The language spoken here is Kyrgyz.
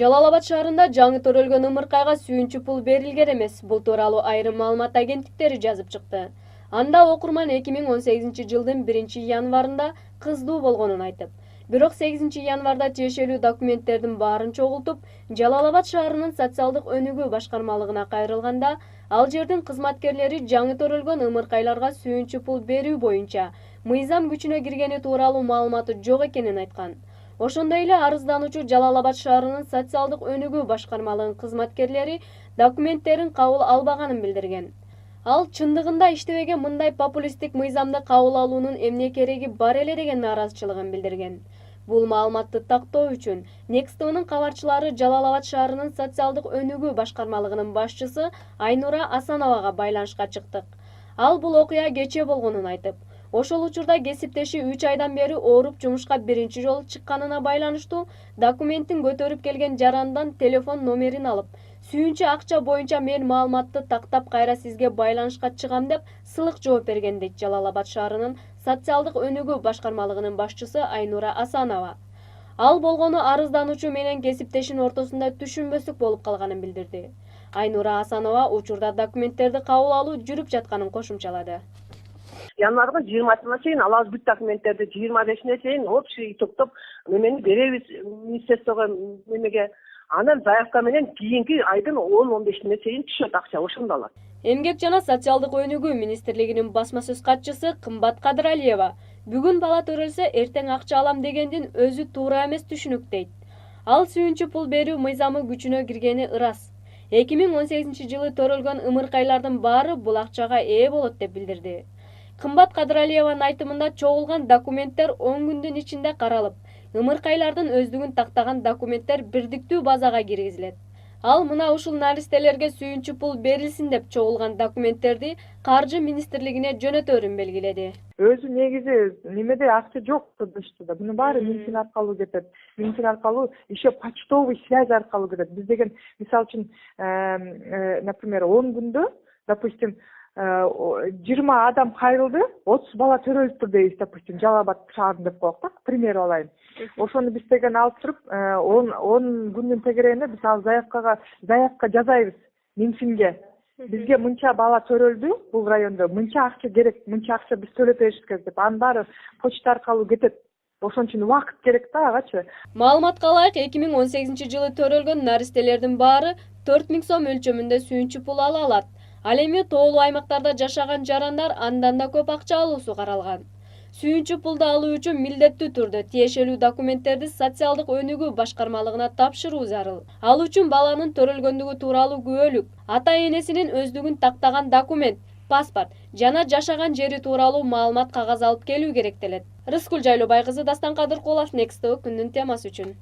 Жалал Абад шаарында жаңы төрөлгөн ымыркайга сүйүнчү пул берилген эмес. Бул тууралуу айрым маалымат агенттиктери жазып чыкты. Анда окурман 2018-жылдын 1-январында кыздуу болгонун айтып, бирок 8-январда тиешелүү документтердин баарын чогултуп, Жалал Абад шаарынын социалдык өнүгүү башкармалыгына кайрылганда, ал жердин кызматкерлери жаңы төрөлгөн ымыркайларга сүйүнчү пул берүү боюнча мыйзам күчүнө киргени тууралуу маалыматы жок экенин айткан. Ошондой эле арыздануучу Жалал Абад шаарынын социалдык өнүгүү башкармалыгынын кызматкерлери документтерин кабыл албаганын билдирген. Ал чындыгында иштебеген мындай популисттик мыйзамды кабыл алуунун эмне кереги бар эле деген нааразычылыгын билдирген. Бул маалыматты тактоо үчүн Next-ынын кабарчылары Жалал Абад шаарынын социалдык өнүгүү башкармалыгынын башчысы Айнура Асановага байланышка чыктык. Ал бул окуя кечээ болгонун айтып, ошол учурда кесиптеши 3 айдан бери ооруп жумушка биринчи жолу чыкканына байланыштуу документтин көтөрүп келген жарандан телефон номерин алып, сүйүнчү акча боюнча мен маалыматты тактап кайра сизге байланышка чыгам деп сылык жооп берген, дейт Жалал Абад шаарынын социалдык өнүгүү башкармалыгынын башчысы Айнура Асанова. Ал болгону арыздануучу менен кесиптешинин ортосунда түшүнбөстүк болуп калганын билдирди. Айнура Асанова учурда документтерди кабыл алуу жүрүп жатканын кошумчалады. Январга 20-сына чейин алабыз бүт документтерди, 25-ине чейин общий топтоп немени беребиз министерствого немеге. Анан заявка менен кийинки айдын 10-15-ине чейин түшөт акча, ошондо алат. Эмгек жана социалдык өнүгүү министрлигинин басма сөз катчысы Кымбат Кадыралиева бүгүн бала төрөлсө эртең акча алам дегендин өзү туура эмес түшүнүк, дейт. Ал сүйүнчү пул берүү мыйзамы күчүнө киргени ырас. 2018-жылы төрөлгөн ымыркайлардын баары бул акчага ээ болот деп билдирди. Кымбат Кадыралиеванын айтымында чогулган документтер 10 күндүн ичинде каралып, ымыркайлардын өздүгүн тактаган документтер бирдиктүү базага киргизилет. Ал мына ушул наристелерге сүйүнчү пул берилсин деп чогулган документтерди Каржы министрлигине жөнөтөрүн белгиледи. Өзү негизи немеде акча жок да. Мунун баары Минфин аркылуу кетет. Минфин аркылуу еще почтовый связь аркылуу кетет. Биз деген мисалы үчүн, например, 10 күндө, допустим, 20 адам кайрылды, 30 бала төрөлүптүр дейбиз, допустим, Жалал Абад шаарында деп коелук да, пример алайын. Ошону биз деген алып туруп, 10 күндүн тегерегинде биз ал заявка жазайбыз Минфинге. Бизге мынча бала төрөлдү бул райондо, мынча акча керек, мынча акча биз төлөп беришибиз деп. Анын баары почта аркылуу кетет. Ошон үчүн убакыт керек да агачы. Маалыматка ылайык, 2018-жылы төрөлгөн наристелердин баары 4000 сом өлчөмүндө сүйүнчү пул ала алат. Ал эми тоолуу аймактарда жашаган жарандар андан да көп акча алуусу каралган. Сүйүнчү пулду алуу үчүн милдеттүү түрдө тиешелүү документтерди социалдык өнүгүү башкармалыгына тапшыруу зарыл. Ал үчүн баланын төрөлгөндүгү тууралуу күбөлүк, ата-энесинин өздүгүн тактаган документ, паспорт жана жашаган жери тууралуу маалымат кагаз алып келүү керектелет. Рыскүл Жайлообай кызы, Дастан Кадыркулов, Next күндүн темасы үчүн.